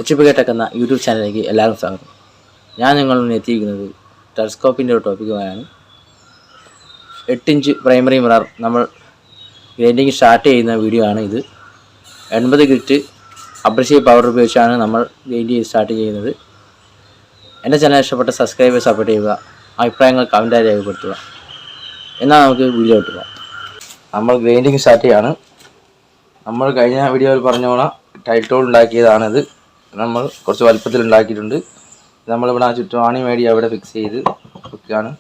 HPK Tech എന്ന YouTube ചാനലിലേക്ക് എല്ലാവർക്കും സ്വാഗതം. ഞാൻ നിങ്ങളിൽ എത്തിയിരിക്കുന്നത് ടെലസ്കോപ്പിൻ്റെ ഒരു ടോപ്പിക്കുമായാണ്. 8 ഇഞ്ച് പ്രൈമറി മിറർ നമ്മൾ ഗ്രൈൻഡിങ് സ്റ്റാർട്ട് ചെയ്യുന്ന വീഡിയോ ആണ് ഇത്. 80 ഗ്രിറ്റ് അബ്രസീവ് പൗഡർ ഉപയോഗിച്ചാണ് നമ്മൾ ഗ്രൈൻഡ് സ്റ്റാർട്ട് ചെയ്യുന്നത്. എൻ്റെ ചാനൽ ഇഷ്ടപ്പെട്ട സബ്സ്ക്രൈബ് സപ്പോർട്ട് ചെയ്യുക, അഭിപ്രായങ്ങൾ കമൻറ്റായി രേഖപ്പെടുത്തുക. എന്നാൽ നമുക്ക് വീഡിയോ ഇട്ട് പോകാം. നമ്മൾ ഗ്രൈൻഡിങ് സ്റ്റാർട്ട് ചെയ്യാണ്. നമ്മൾ കഴിഞ്ഞ വീഡിയോയിൽ പറഞ്ഞ പോലെ ടൈൽ ഉണ്ടാക്കിയതാണിത്. നമ്മൾ കുറച്ച് വലുപ്പത്തിൽ ഉണ്ടാക്കിയിട്ടുണ്ട്. നമ്മളിവിടെ ചുറ്റുവാണി മേടി അവിടെ ഫിക്സ് ചെയ്ത് വെക്കുകയാണ്.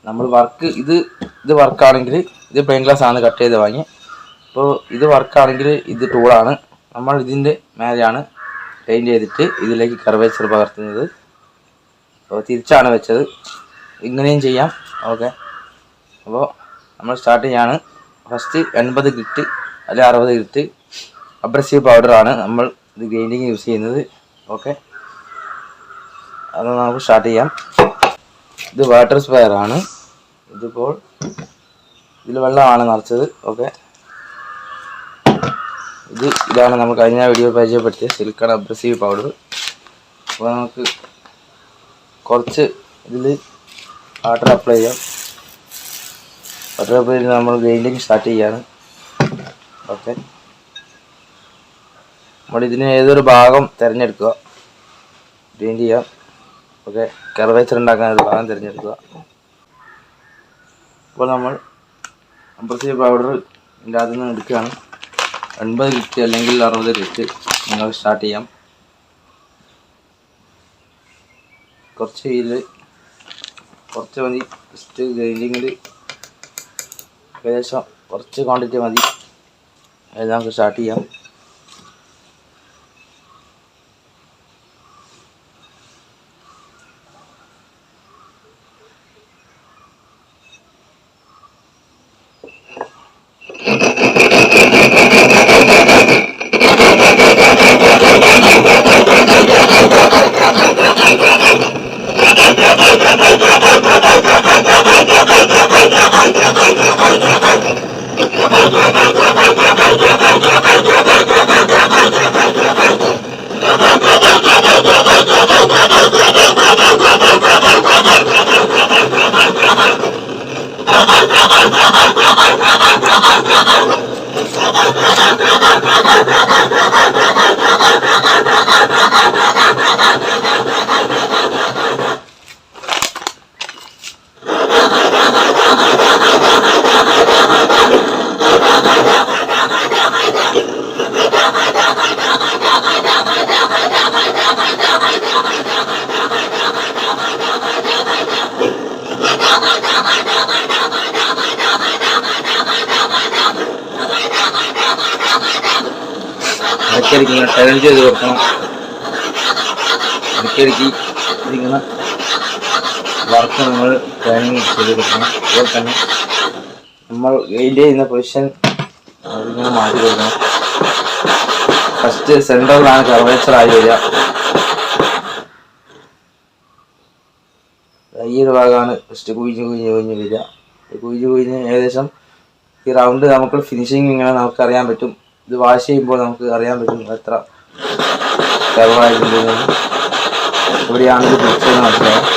നമ്മൾ വർക്ക് ഇത് വർക്കാണെങ്കിൽ ഇത് പ്ലെയിൻ ഗ്ലാസ് ആണ് കട്ട് ചെയ്ത് വാങ്ങി. അപ്പോൾ ഇത് വർക്കാണെങ്കിൽ ഇത് ടൂളാണ്. നമ്മൾ ഇതിൻ്റെ മേലെയാണ് പെയിൻറ്റ് ചെയ്തിട്ട് ഇതിലേക്ക് കർവേച്ചർ പകർത്തുന്നത്. അപ്പോൾ തിരിച്ചാണ് വെച്ചത്. ഇങ്ങനെയും ചെയ്യാം. ഓക്കെ, അപ്പോൾ നമ്മൾ സ്റ്റാർട്ട് ചെയ്യാണ്. ഫസ്റ്റ് 80 ഗ്രിറ്റ് അല്ലെങ്കിൽ 60 ഗ്രിറ്റ് അബ്രസീവ് പൗഡറാണ് നമ്മൾ ഇത് ഗ്രൈൻഡിങ് യൂസ് ചെയ്യുന്നത്. ഓക്കെ, അത് നമുക്ക് സ്റ്റാർട്ട് ചെയ്യാം. ഇത് വാട്ടർ സ്പ്രെയർ ആണ്. ഇതിപ്പോൾ ഇതിൽ വെള്ളമാണ് നിറച്ചത്. ഓക്കെ, ഇതാണ് നമ്മൾ കഴിഞ്ഞ വീഡിയോ പരിചയപ്പെടുത്തിയ സിലിക്കൺ അബ്രസീവ് പൗഡർ. അപ്പോൾ നമുക്ക് കുറച്ച് ഇതിൽ വാട്ടർ അപ്ലൈ ചെയ്യാം. വാട്ടർ അപ്ലൈ ചെയ്ത് നമ്മൾ ഗ്രൈൻഡിങ് സ്റ്റാർട്ട് ചെയ്യാണ്. ഓക്കെ, നമ്മളിതിന് ഏതൊരു ഭാഗം തിരഞ്ഞെടുക്കുക, ഗ്രൈൻഡ് ചെയ്യാം. ഓക്കെ, കർവേച്ചർ ഉണ്ടാക്കാൻ ഒരു ഭാഗം തിരഞ്ഞെടുക്കുക. അപ്പോൾ നമ്മൾ അബ്രസീവ് പൗഡർ ഇതിൻ്റെ അതിൽ നിന്ന് എടുക്കുകയാണ്. 80 ഗ്രിറ്റ് അല്ലെങ്കിൽ 60 ഗ്രിറ്റ് നിങ്ങൾ സ്റ്റാർട്ട് ചെയ്യാം. കുറച്ച് മതി. ജസ്റ്റ് ഗ്രൈൻഡിങ്ങിൽ ഏകദേശം കുറച്ച് ക്വാണ്ടിറ്റി മതി. അത് നമുക്ക് സ്റ്റാർട്ട് ചെയ്യാം. ഇടയ്ക്കിടയ്ക്ക് ഇങ്ങനെ ടേൺ ചെയ്ത് കൊടുക്കണം. ഇടയ്ക്കിടയ്ക്ക് ഇതിങ്ങനെ വർക്ക് നമ്മൾ ട്രെയിനിങ് ചെയ്ത് കൊടുക്കണം. അതുപോലെ തന്നെ നമ്മൾ ഗ്രൈൻഡ് ചെയ്യുന്ന പൊസിഷൻ അതിങ്ങനെ മാറ്റി കൊടുക്കണം. ഫസ്റ്റ് സെൻറ്ററിലാണ് കർവേച്ചർ ആയി വരിക. ഈ ഒരു ഭാഗമാണ് ഫസ്റ്റ് കുഴിഞ്ഞ് വരിക. കുഴിഞ്ഞ് ഏകദേശം ഈ റൗണ്ട് നമുക്ക് ഫിനിഷിങ് ഇങ്ങനെ നമുക്കറിയാൻ പറ്റും. ഇത് വാഷ് ചെയ്യുമ്പോൾ നമുക്ക് അറിയാൻ പറ്റും എത്ര കർവായിട്ടുണ്ടെന്ന്. ഇവിടെയാണ് ഇത് പിടിച്ചത് മനസ്സിലാവും.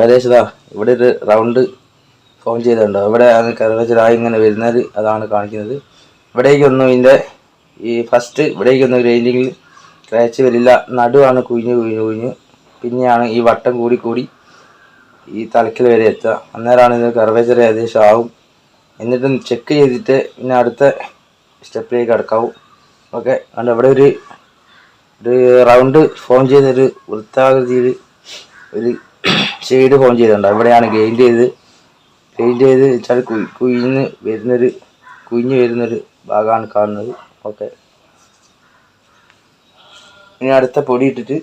ഏകദേശം ഇവിടെ ഒരു റൗണ്ട് ഫോം ചെയ്തിട്ടുണ്ടോ, ഇവിടെ അത് കർവേച്ചറായി ഇങ്ങനെ വരുന്നത് അതാണ് കാണിക്കുന്നത്. ഇവിടേക്കൊന്നും ഇതിൻ്റെ ഈ ഫസ്റ്റ് ഇവിടേക്കൊന്നും ഗ്രൈൻഡിങ്ങിൽ ക്രാച്ച് വരില്ല. നടുവാണ് കുഴിഞ്ഞ് പിന്നെയാണ് ഈ വട്ടം കൂടി ഈ തലക്കിൽ വരെ എത്തുക. അന്നേരമാണ് ഇത് കർവേച്ചർ ഏകദേശം ആവും. എന്നിട്ട് ചെക്ക് ചെയ്തിട്ട് പിന്നെ അടുത്ത സ്റ്റെപ്പിലേക്ക് കടക്കാവും. ഓക്കെ, അതുകൊണ്ട് ഇവിടെ ഒരു റൗണ്ട് ഫോം ചെയ്തൊരു വൃത്താകൃതിയിൽ ഒരു ഷെയ്ഡ് ഫോം ചെയ്തിട്ടുണ്ട്. ഇവിടെയാണ് ഗ്രൈൻഡ് ചെയ്ത് വെച്ചാൽ കുഴിഞ്ഞ് വരുന്നൊരു ഭാഗമാണ് കാണുന്നത്. ഓക്കെ, ഇനി അടുത്ത പൊടി ഇട്ടിട്ട്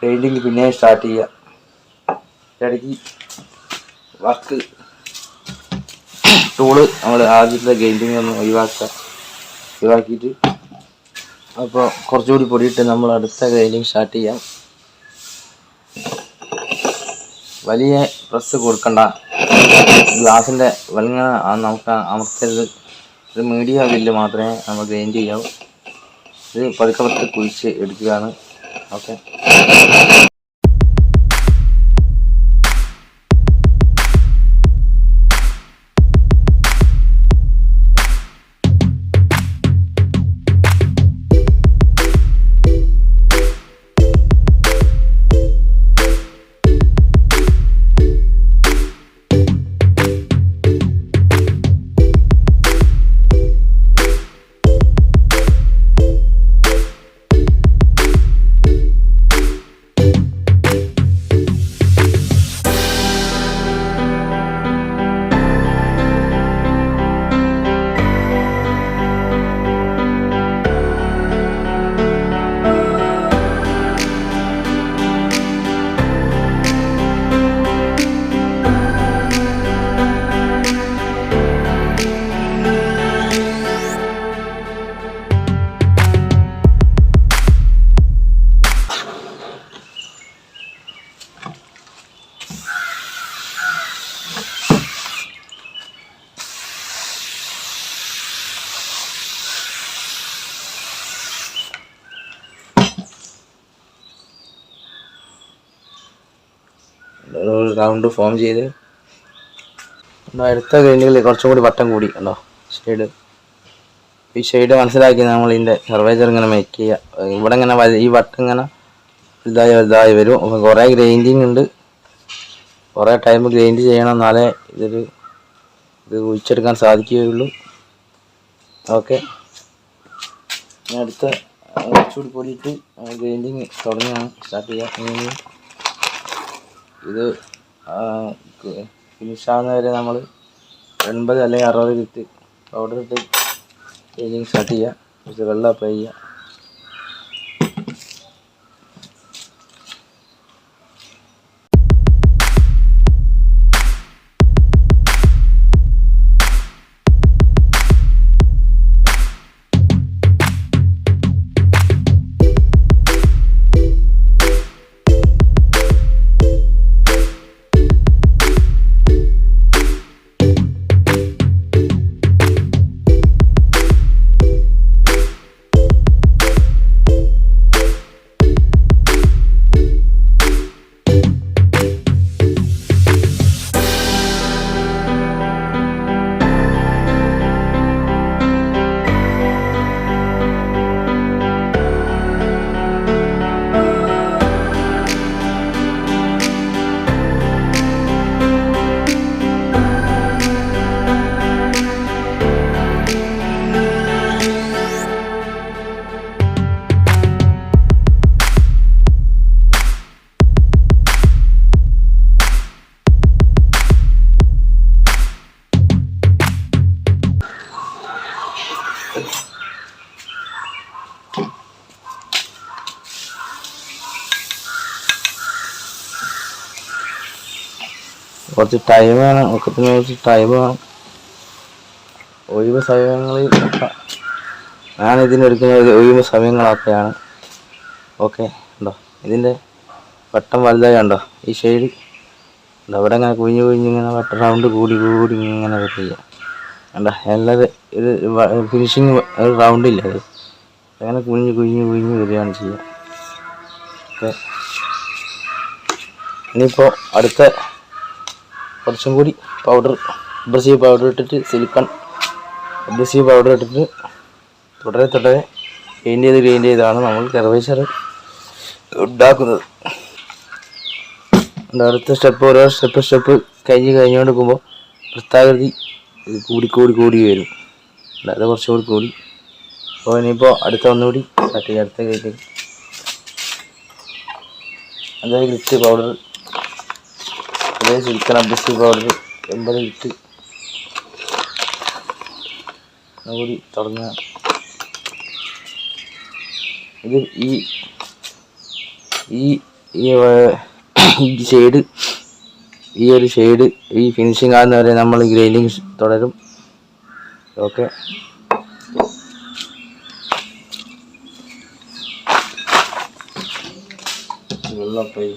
പെയിൻറ്റിങ് പിന്നെയും സ്റ്റാർട്ട് ചെയ്യുക. ഇടയ്ക്ക് വർക്ക് ടൂള് നമ്മൾ ആദ്യത്തെ ഗ്രൈൻഡിങ് ഒന്ന് ഒഴിവാക്കിയിട്ട് അപ്പോൾ കുറച്ചുകൂടി പൊടിയിട്ട് നമ്മൾ അടുത്ത ഗ്രൈൻഡിങ് സ്റ്റാർട്ട് ചെയ്യാം. വലിയ പ്രസ് കൊടുക്കണ്ട, ഗ്ലാസിൻ്റെ വലിയ നമുക്ക് അമർത്തരുത്. ഒരു മീഡിയം ബില്ല് മാത്രമേ നമ്മൾ ഗ്രൈൻഡ് ചെയ്യാവൂ. ഇത് പതുക്കെ കുഴിച്ച് എടുക്കുകയാണ്. ഓക്കെ, റൗണ്ട് ഫോം ചെയ്ത് അടുത്ത ഗ്രൈൻഡിങ്ങിൽ കുറച്ചും കൂടി വട്ടം കൂടി കണ്ടോ ഷെയ്ഡ്. ഈ ഷെയ്ഡ് മനസ്സിലാക്കി നമ്മൾ ഇതിൻ്റെ സർവൈസർ ഇങ്ങനെ മേക്ക് ചെയ്യുക. ഇവിടെ ഇങ്ങനെ ഈ വട്ടം ഇങ്ങനെ വലുതായി വരും. അപ്പം കുറേ ഗ്രൈൻഡിങ് ഉണ്ട്, കുറേ ടൈം ഗ്രൈൻഡ് ചെയ്യണം, എന്നാലേ ഇത് ഒഴിച്ചെടുക്കാൻ സാധിക്കുകയുള്ളൂ. ഓക്കെ, അടുത്ത കുറച്ചുകൂടി പൊടിയിട്ട് ഗ്രൈൻഡിങ് തുടങ്ങിയാണ് സ്റ്റാർട്ട് ചെയ്യുക. ഇത് ഫിനിഷാകുന്ന വരെ നമ്മൾ 80 അല്ലെങ്കിൽ 60 ലിറ്റ് പൗഡർ ഇട്ട് ഗ്രൈൻഡിങ് സ്റ്റാർട്ട് ചെയ്യുക. കുറച്ച് വെള്ളം അപ്ലൈ ചെയ്യുക. കുറച്ച് ടൈം വേണം, ഒക്കത്തിന് കുറച്ച് ടൈം വേണം. ഒഴിവ് സമയങ്ങളിൽ ഞാൻ ഇതിനെടുക്കുന്ന ഒഴിവ് സമയങ്ങളൊക്കെയാണ്. ഓക്കെ, ഉണ്ടോ ഇതിൻ്റെ വട്ടം വലുതായി ഉണ്ടോ ഈ ഷെയ്ഡ് ഉണ്ടോ? ഇവിടെ ഇങ്ങനെ കുഞ്ഞിങ്ങനെ വട്ട റൗണ്ട് കൂടി ഇങ്ങനെ ചെയ്യുക കണ്ടോ. എല്ലാവരും ഇത് ഫിനിഷിങ് ഒരു റൗണ്ടില്ല, അത് അങ്ങനെ കുഞ്ഞ് വരികയാണ് ചെയ്യുക. ഓക്കെ, ഇനിയിപ്പോൾ അടുത്ത കുറച്ചും കൂടി പൗഡർ അബ്രസീവ് പൗഡർ ഇട്ടിട്ട് സിലിക്കൺ അബ്രസീവ് പൗഡർ ഇട്ടിട്ട് തുടരെ ഗ്രൈൻഡ് ചെയ്താണ് നമ്മൾ കർവേച്ചർ ഉണ്ടാക്കുന്നത്. അടുത്ത സ്റ്റെപ്പ് ഓരോ സ്റ്റെപ്പ് കഴിഞ്ഞുകൊണ്ട് നിൽക്കുമ്പോൾ വൃത്താകൃതി കൂടി വരും. അത് കുറച്ചുകൂടി കൂടി. അപ്പോൾ ഇനിയിപ്പോൾ അടുത്ത ഒന്നുകൂടി സ്റ്റാർട്ട് ചെയ്യാം. അടുത്ത ഗ്രൈൻഡിങ് അതായത് ഗ്ലിറ്റ് പൗഡർ, അതേ സിലിക്കൺ അബ്രസീവ് പൗഡർ 80 ലിറ്റ് കൂടി തുടങ്ങുക. ഇത് ഈ ഒരു ഷെയ്ഡ് ഈ ഫിനിഷിങ് ആകുന്നവരെ നമ്മൾ ഗ്രൈൻഡിങ് തുടരും. ഓക്കെ. വെള്ളം പോയി.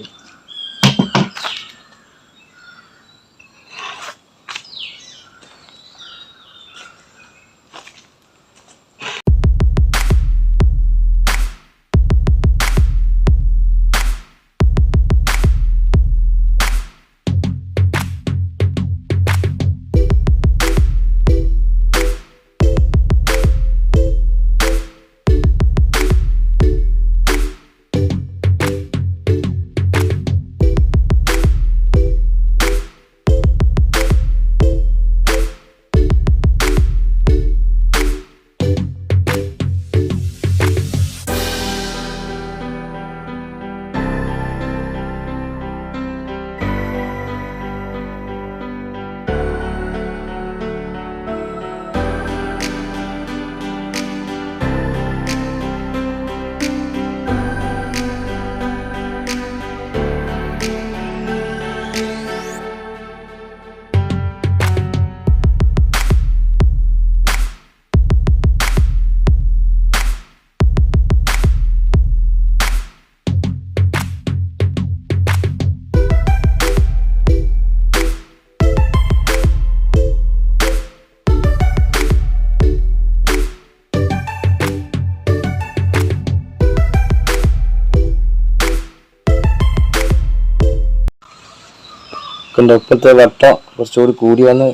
ഇപ്പോഴത്തെ വട്ടം കുറച്ചുകൂടി കൂടി വന്ന്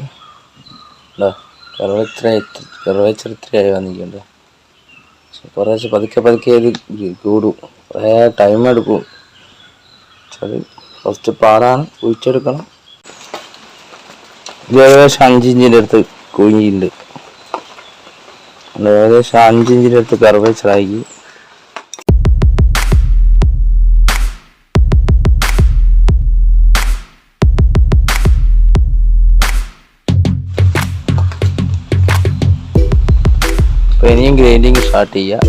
കറവച്ചിരത്തിരിയായി വന്നിട്ടുണ്ട്. കുറേശ്ശെ പതുക്കെ ഇത് കൂടും, കുറേ ടൈം എടുക്കും. കുറച്ച് പാടാണ്, കുഴിച്ചെടുക്കണം. ഇത് ഏകദേശം 5 ഇഞ്ചിൻ്റെ അടുത്ത് കുഴിഞ്ഞിട്ടുണ്ട്. ഏകദേശം 5 ഇഞ്ചിൻ്റെ അടുത്ത് കറവച്ചിറായി. ഇനിയും ഗ്രൈൻഡിങ് സ്റ്റാർട്ട് ചെയ്യുക.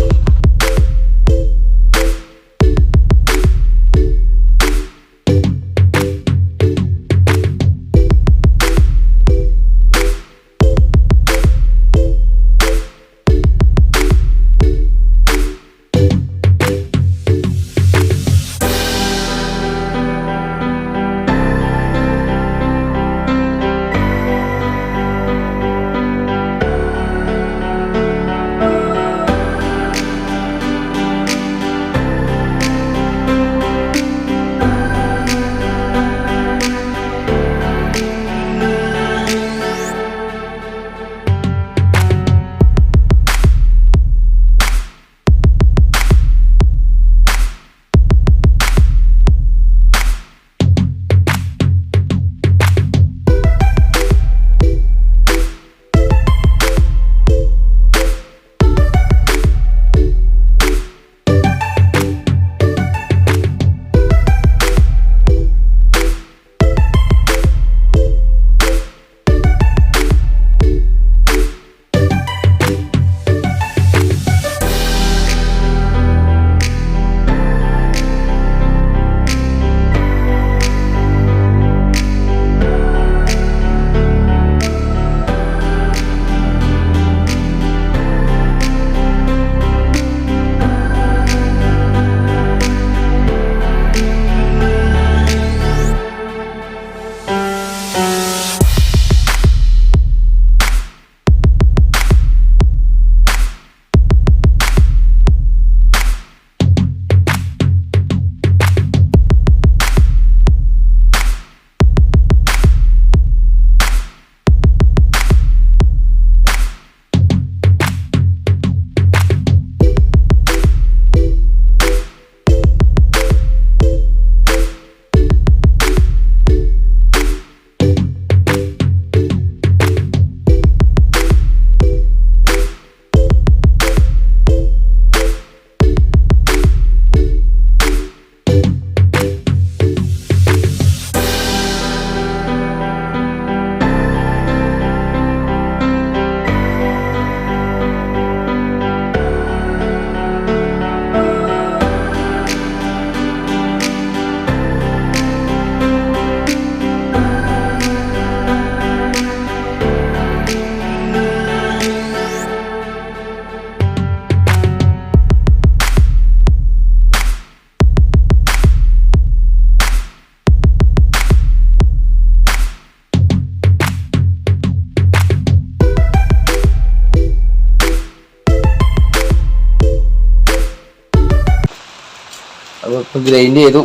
ഇപ്പം ഗ്രൈൻഡ് ചെയ്തു.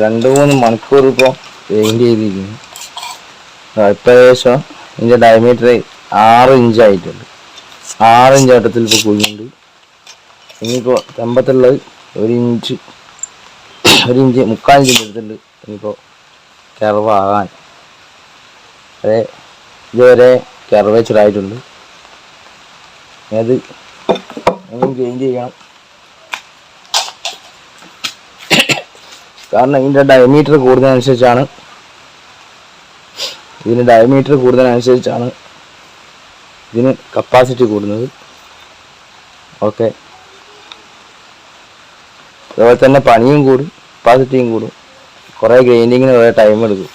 2-3 മണിക്കൂർ ഇപ്പോൾ ഗ്രൈൻഡ് ചെയ്തിരിക്കുന്നു. ഇപ്പോൾ ഏകദേശം ഇതിൻ്റെ ഡയമീറ്റർ 6 ഇഞ്ചായിട്ടുണ്ട്. 6 ഇഞ്ച് വട്ടത്തിൽ ഇപ്പോൾ കുഴിഞ്ഞുണ്ട്. ഇനിയിപ്പോൾ തെമ്പത്തുള്ളത് 1 ഇഞ്ച് 3/4 ഇഞ്ചിൻ്റെ അടുത്തുണ്ട്. ഇനിയിപ്പോൾ കർവാകാൻ ഇതുവരെ കർവേച്ചറായിട്ടുണ്ട്. അത് ഇനിയും ഗ്രൈൻഡ് ചെയ്യണം. കാരണം ഇതിൻ്റെ ഡയമീറ്റർ കൂടുന്നതനുസരിച്ചാണ് ഇതിന് കപ്പാസിറ്റി കൂടുന്നത്. ഓക്കെ, അതുപോലെ തന്നെ പണിയും കൂടും, കപ്പാസിറ്റിയും കൂടും. കുറേ ഗ്രൈൻഡിങ്ങിന് കുറേ ടൈം എടുക്കും.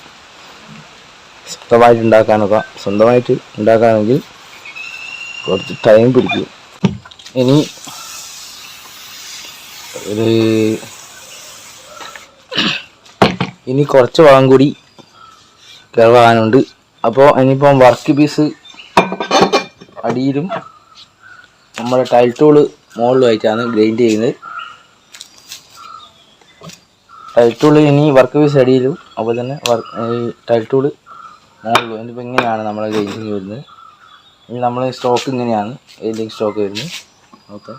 സ്വന്തമായിട്ട് ഉണ്ടാക്കാണെങ്കിൽ കുറച്ച് ടൈം പിടിക്കും. ഇനി കുറച്ച് ഭാഗം കൂടി കർവാകാനുണ്ട്. അപ്പോൾ ഇനിയിപ്പം വർക്ക് പീസ് അടിയിലും നമ്മുടെ ടൈൽ ടൂള് മുകളിലുമായിട്ടാണ് ഗ്രൈൻഡ് ചെയ്യുന്നത്. ടൈൽ ടൂള് ഇനി വർക്ക് പീസ് അടിയിലും, അപ്പോൾ തന്നെ ഈ ടൈൽ ടൂള് മുകളിലും. ഇനിയിപ്പോൾ ഇങ്ങനെയാണ് നമ്മളെ ഗ്രൈൻഡിങ് വരുന്നത്. ഇനി നമ്മൾ സ്റ്റോക്ക് ഇങ്ങനെയാണ് ഇതിലേക്ക് സ്റ്റോക്ക് വരുന്നത്. ഓക്കെ,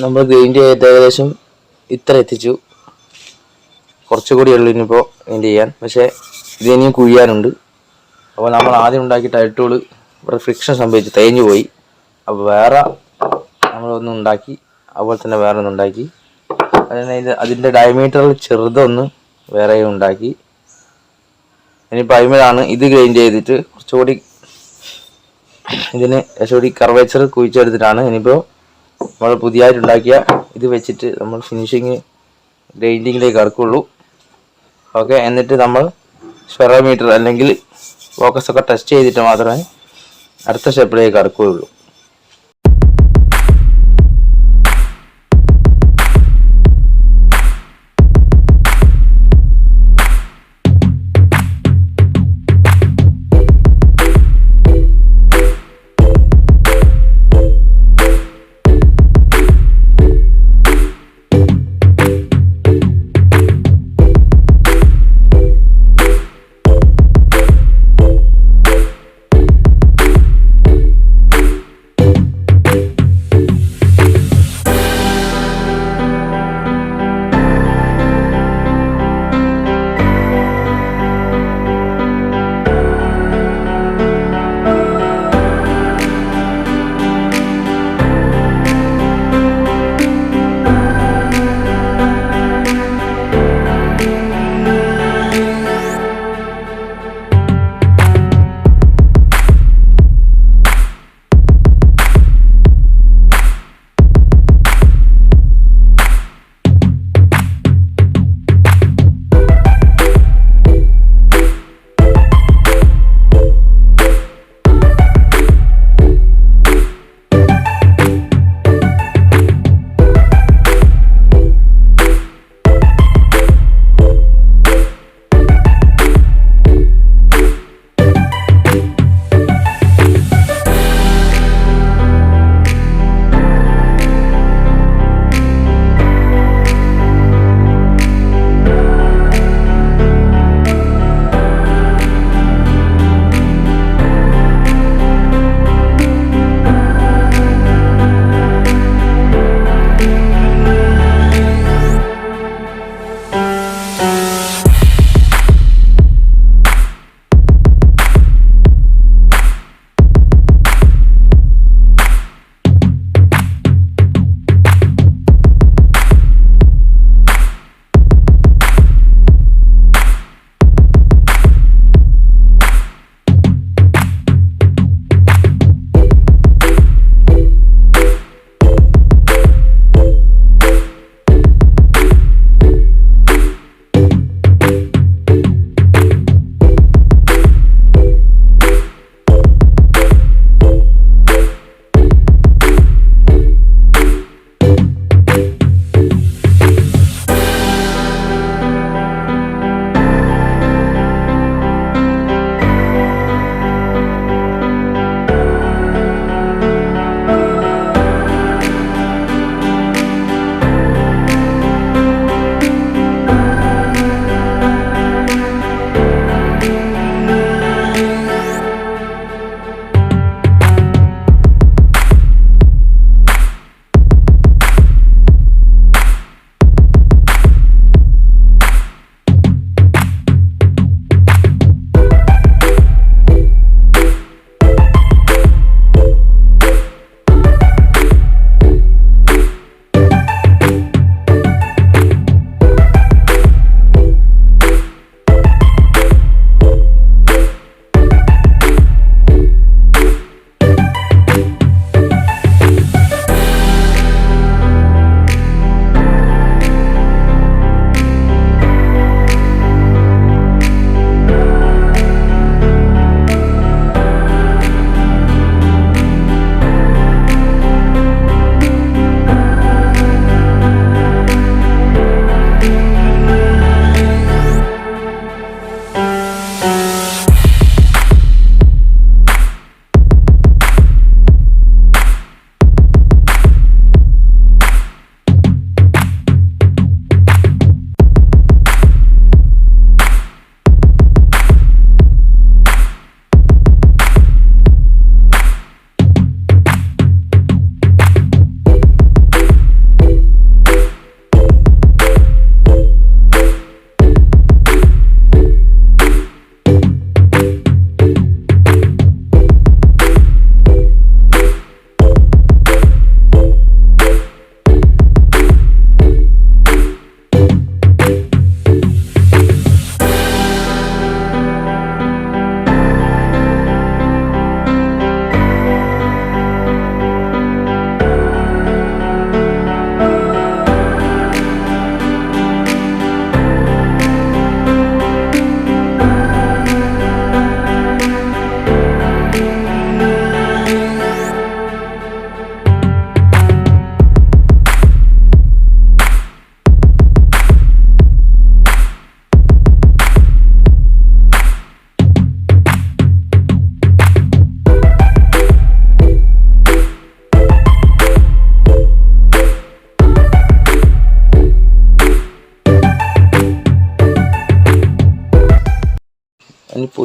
നമ്മൾ ഗ്രൈൻഡ് ചെയ്ത് ഏകദേശം ഇത്ര എത്തിച്ചു. കുറച്ചുകൂടി ഉള്ളു ഇനിയിപ്പോൾ ഗ്രൈൻഡ് ചെയ്യാൻ. പക്ഷേ ഇതിനിയും കുഴിയാനുണ്ട്. അപ്പോൾ നമ്മൾ ആദ്യം ഉണ്ടാക്കിയ ടയർ ടൂള് ഇവിടെ ഫ്രിക്ഷൻ സംഭവിച്ച് തേഞ്ഞു പോയി. അപ്പോൾ വേറെ നമ്മളൊന്നുണ്ടാക്കി, അതുപോലെ തന്നെ വേറെ ഒന്നുണ്ടാക്കി. അതിൻ്റെ ഡയമീറ്ററിൽ ചെറുതൊന്ന് വേറെ ഉണ്ടാക്കി. ഇനിയിപ്പോൾ അതിന്മേലാണ് ഇത് ഗ്രൈൻഡ് ചെയ്തിട്ട് കുറച്ചുകൂടി ഇതിന് കുറച്ചുകൂടി കർവേച്ചർ കുഴിച്ചെടുത്തിട്ടാണ് ഇനിയിപ്പോൾ നമ്മൾ പുതിയതായിട്ടുണ്ടാക്കിയ ഇത് വെച്ചിട്ട് നമ്മൾ ഫിനിഷിങ് ഗ്രൈൻഡിങ്ങിലേക്ക് കടക്കുള്ളൂ. ഓക്കെ, എന്നിട്ട് നമ്മൾ സ്പെറോമീറ്റർ അല്ലെങ്കിൽ ഫോക്കസ് ഒക്കെ ടെസ്റ്റ് ചെയ്തിട്ട് മാത്രമേ അടുത്ത സ്റ്റെപ്പിലേക്ക് കടക്കുകയുള്ളൂ.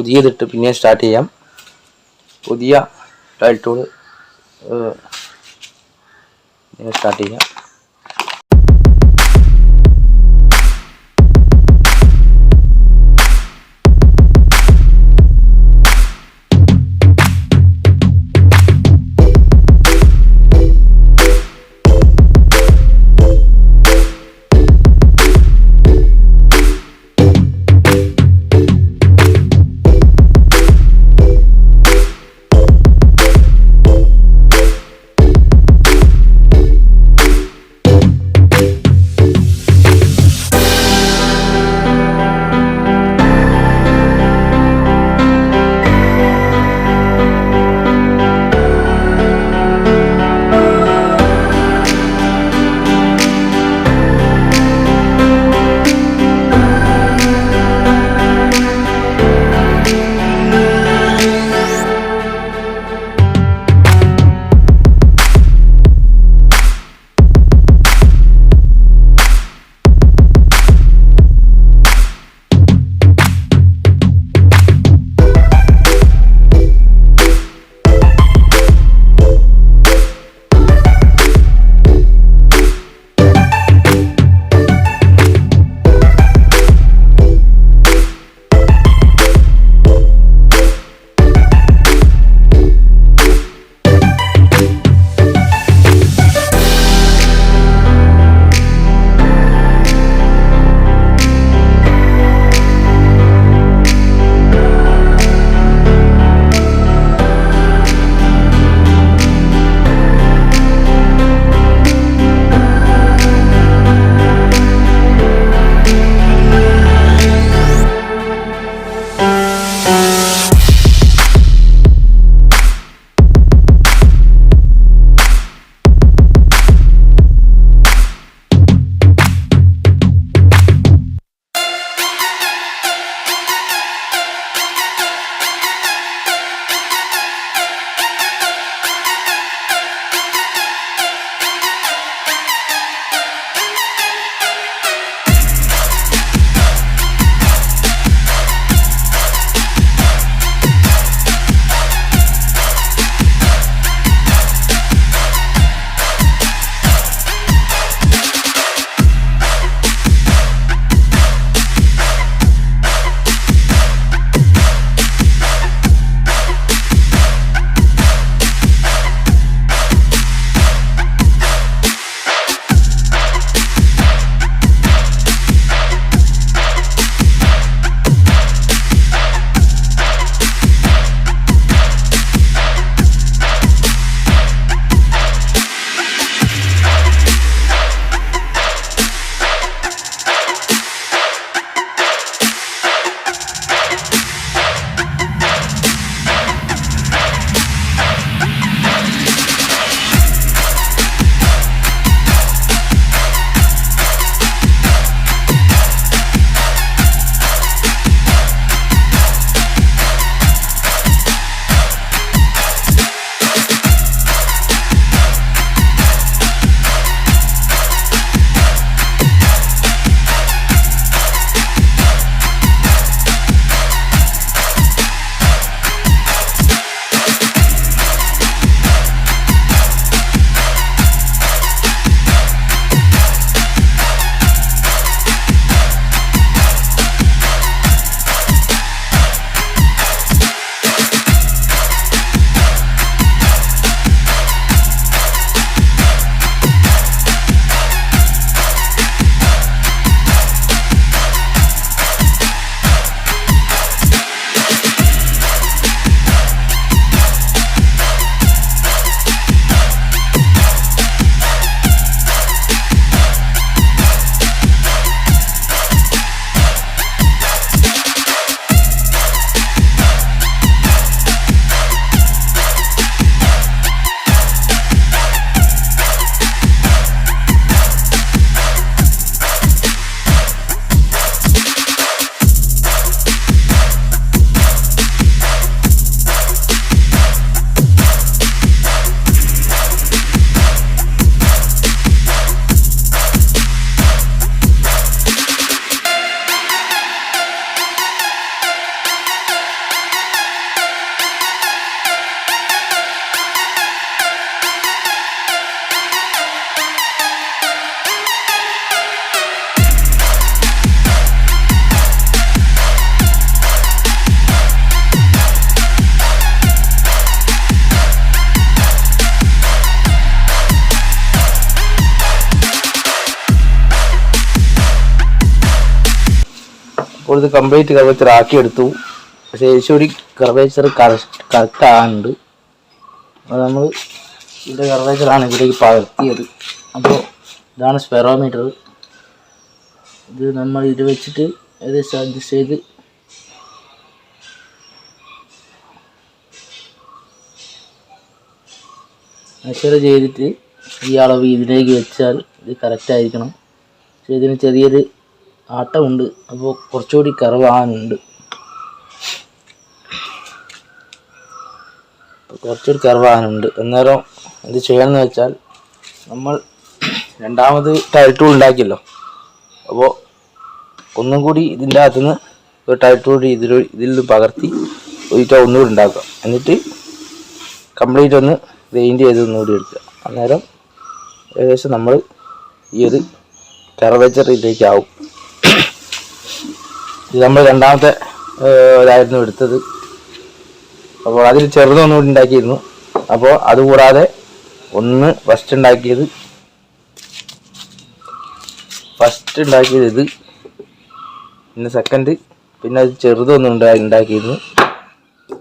പുതിയതിട്ട് പിന്നെ സ്റ്റാർട്ട് ചെയ്യാം. പുതിയ ടൈൽ ടൂൾ സ്റ്റാർട്ട് ചെയ്യാം. അപ്പോൾ ഇത് കംപ്ലീറ്റ് കർവേച്ചർ ആക്കിയെടുത്തു. പക്ഷേ ഏകദേശം കർവേച്ചർ കറക്റ്റ് ആകുന്നുണ്ട്. അപ്പോൾ നമ്മൾ ഇതിൻ്റെ കർവേച്ചറാണ് ഇതിലേക്ക് പകർത്തിയത്. അപ്പോൾ ഇതാണ് സ്പെറോമീറ്റർ. ഇത് നമ്മൾ ഇത് വെച്ചിട്ട് ഏകദേശം അഡ്ജസ്റ്റ് ചെയ്ത് മെഷർ ചെയ്തിട്ട് ഈ അളവ് ഇതിലേക്ക് വെച്ചാൽ ഇത് കറക്റ്റ് ആയിരിക്കണം. പക്ഷേ ഇതിന് ചെറിയൊരു ആട്ടമുണ്ട്, അപ്പോൾ കുറച്ചുകൂടി കർവാകാനുണ്ട്. അന്നേരം എന്ത് ചെയ്യണമെന്ന് വെച്ചാൽ നമ്മൾ രണ്ടാമത് ടയർ ടൂൾ ഉണ്ടാക്കിയല്ലോ. അപ്പോൾ ഒന്നും കൂടി ഇതിൻ്റെ അകത്തുനിന്ന് ഒരു ടയർ ടൂൾ ഇതിൽ നിന്ന് പകർത്തി ഒന്നുകൂടി ഉണ്ടാക്കുക. എന്നിട്ട് കംപ്ലീറ്റ് ഒന്ന് ഗ്രൈൻഡ് ചെയ്ത് ഒന്നുകൂടി എടുക്കുക. അന്നേരം ഏകദേശം നമ്മൾ ഈ ഒരു കർവേച്ചർ ഇതിലേക്കാവും. ഇത് നമ്മൾ രണ്ടാമത്തെ ഇതായിരുന്നു എടുത്തത്. അപ്പോൾ അതിൽ ചെറുതൊന്നുകൂടി ഉണ്ടാക്കിയിരുന്നു. അപ്പോൾ അതുകൂടാതെ ഫസ്റ്റ് ഉണ്ടാക്കിയത് ഇത്, പിന്നെ സെക്കൻഡ്, പിന്നെ അത് ചെറുതൊന്നും ഉണ്ടാക്കിയിരുന്നു.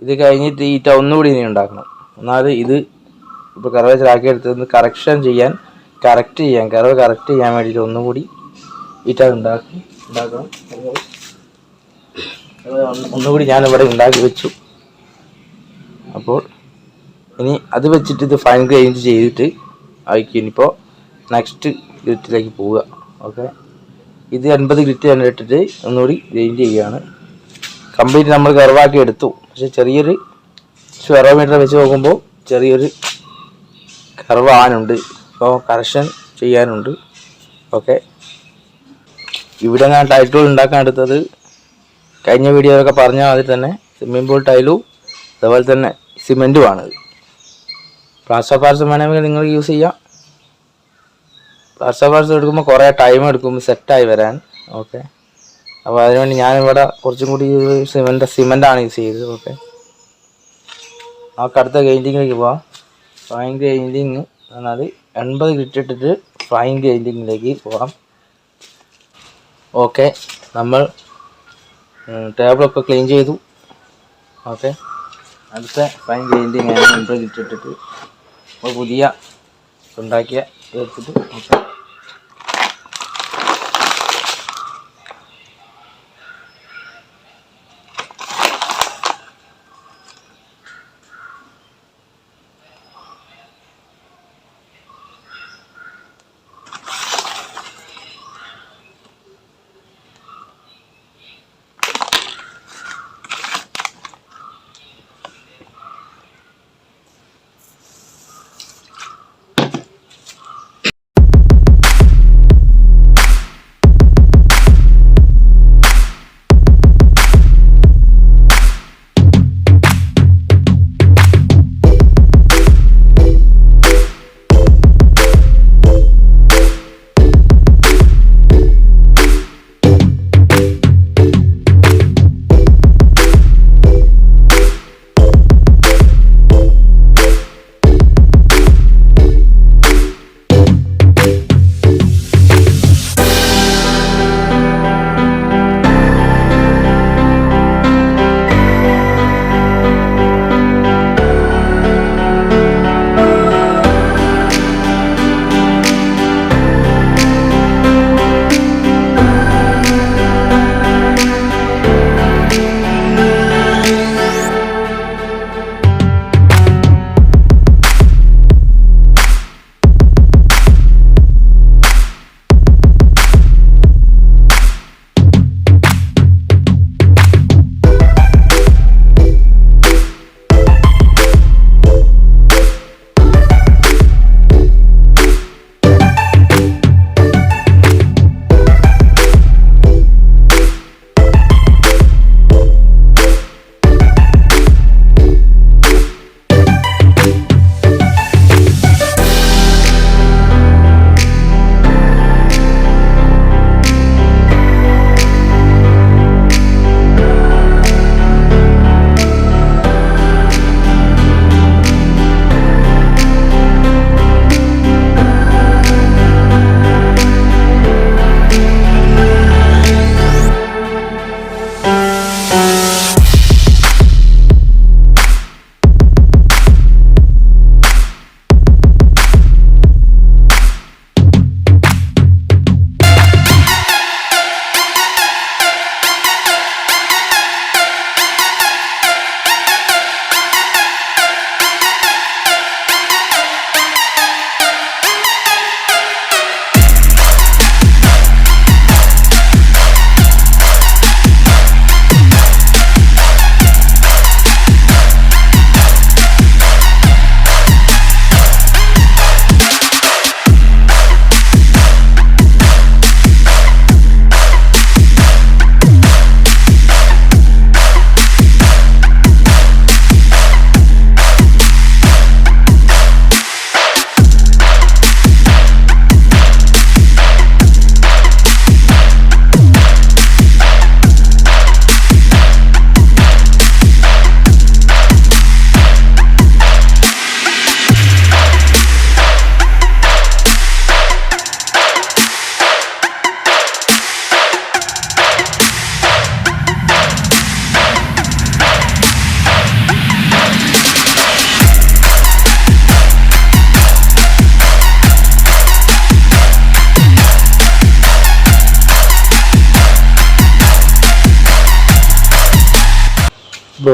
ഇത് കഴിഞ്ഞിട്ട് ഈ ഒന്നുകൂടി ഇനി ഉണ്ടാക്കണം. ഒന്നാമത് ഇത് ഇപ്പോൾ കർവേച്ചർ ആക്കിയെടുത്തത് കറക്റ്റ് ചെയ്യാൻ വേണ്ടിയിട്ട് ഒന്നുകൂടി ഉണ്ടാക്കണം. ഒന്നുകൂടി ഞാനിവിടെ ഉണ്ടാക്കി വെച്ചു. അപ്പോൾ ഇനി അത് വെച്ചിട്ട് ഇത് ഫൈൻ ഗ്രൈൻഡ് ചെയ്തിട്ട് ഇനിയിപ്പോൾ നെക്സ്റ്റ് ഗ്രിറ്റിലേക്ക് പോവുക. ഓക്കെ, ഇത് 80 ഗ്രിറ്റ് തന്നെ ഇട്ടിട്ട് ഒന്നുകൂടി ഗ്രൈൻഡ് ചെയ്യുകയാണ്. കംപ്ലീറ്റ് നമ്മൾ കർവാക്കി എടുത്തു. പക്ഷെ ചെറിയൊരു സ്പെറോമീറ്റർ വെച്ച് നോക്കുമ്പോൾ ചെറിയൊരു കർവ് ആനുണ്ട്. അപ്പോൾ കറക്ഷൻ ചെയ്യാനുണ്ട്. ഓക്കെ, ഇവിടെ ഞാൻ ടൈൽ ടൂൾ ഉണ്ടാക്കാൻ എടുത്തത് കഴിഞ്ഞ വീഡിയോയിലൊക്കെ പറഞ്ഞ അതിൽ തന്നെ സ്വിമ്മിംഗ് പൂൾ ടൈലും അതുപോലെ തന്നെ സിമെൻറ്റുമാണ്. പ്ലാസ്റ്റർ ഓഫ് പാരിസ് വേണമെങ്കിൽ നിങ്ങൾ യൂസ് ചെയ്യാം. പ്ലാസ്റ്റർ ഓഫ് പാരിസ് എടുക്കുമ്പോൾ കുറേ ടൈം എടുക്കും സെറ്റായി വരാൻ. ഓക്കെ, അപ്പോൾ അതിനുവേണ്ടി ഞാനിവിടെ കുറച്ചും കൂടി സിമെൻ്റാണ് യൂസ് ചെയ്തത്. ഓക്കെ, നമുക്ക് അടുത്ത ഗ്രൈൻഡിങ്ങിലേക്ക് പോവാം. ഫൈൻ ഗ്രൈൻഡിങ് എന്നാൽ 80 ഗ്രിറ്റ് ഇട്ടിട്ട് ഫൈൻ ഗ്രൈൻഡിങ്ങിലേക്ക് പോകാം. ഓക്കെ, നമ്മൾ ടേബിളൊക്കെ ക്ലീൻ ചെയ്തു. ഓക്കെ, അടുത്ത ഫൈൻ ഗ്രൈൻഡിങ് 80 ഗ്രിറ്റ് ഇട്ടിട്ട് നമ്മൾ പുതിയ ഉണ്ടാക്കിയ എടുത്തിട്ട് ഓക്കെ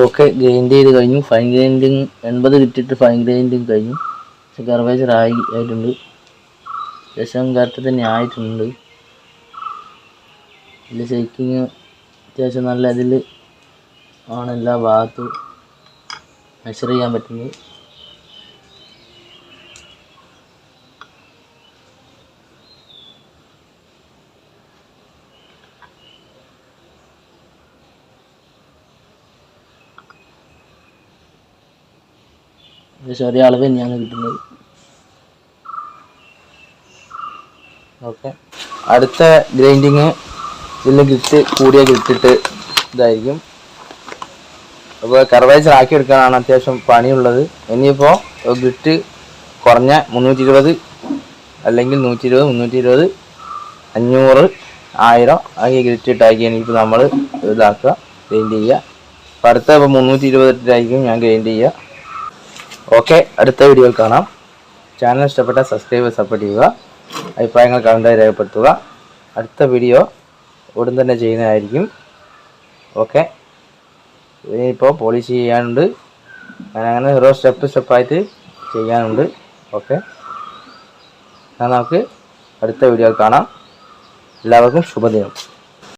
ഓക്കെ ഗ്രൈൻഡ് ചെയ്ത് കഴിഞ്ഞു. ഫൈൻ ഗ്രൈൻഡിങ് 80 കിട്ടിയിട്ട് ഫൈൻ ഗ്രൈൻഡിങ് കഴിഞ്ഞു. പക്ഷെ കർവേച്ചർ ആയിട്ടുണ്ട്. ശേഷം കറക്റ്റ് തന്നെ ആയിട്ടുണ്ട്. ഇതിൽ ഷേക്കിങ് അത്യാവശ്യം നല്ല ഇതിൽ ആണ് എല്ലാ ഭാഗത്തും മെഷർ ചെയ്യാൻ പറ്റുന്നത്. ചെറിയ അളവ് തന്നെയാണ് കിട്ടുന്നത്. ഓക്കെ, അടുത്ത ഗ്രൈൻഡിങ് ഇതിൽ ഗ്രിറ്റ് കൂടിയ ഗ്രിറ്റിട്ട് ഇതായിരിക്കും. അപ്പോൾ കർവേച്ചർ ആക്കി എടുക്കാനാണ് അത്യാവശ്യം പണിയുള്ളത്. ഇനിയിപ്പോൾ ഗ്രിറ്റ് കുറഞ്ഞ 320 അല്ലെങ്കിൽ 120, 320, 500, 1000 ആക്കി ഗ്രിറ്റ് ഇട്ടാക്കിയാണ് ഇപ്പോൾ നമ്മൾ ഇതാക്കുക, ഗ്രൈൻഡ് ചെയ്യുക. അപ്പോൾ അടുത്ത ഇപ്പോൾ 320 ഇട്ടിട്ടായിരിക്കും ഞാൻ ഗ്രൈൻഡ് ചെയ്യുക. ഓക്കെ, അടുത്ത വീഡിയോയിൽ കാണാം. ചാനൽ ഇഷ്ടപ്പെട്ടാൽ സബ്സ്ക്രൈബ് സപ്പോർട്ട് ചെയ്യുക. അഭിപ്രായങ്ങൾ കമൻറ്റായി രേഖപ്പെടുത്തുക. അടുത്ത വീഡിയോ ഉടൻ തന്നെ ചെയ്യുന്നതായിരിക്കും. ഓക്കെ, ഇനിയിപ്പോൾ പോളിഷ് ചെയ്യാനുണ്ട്. അങ്ങനെ ഓരോ സ്റ്റെപ്പായിട്ട് ചെയ്യാനുണ്ട്. ഓക്കെ, എന്നാൽ നമുക്ക് അടുത്ത വീഡിയോയിൽ കാണാം. എല്ലാവർക്കും ശുഭദിനം.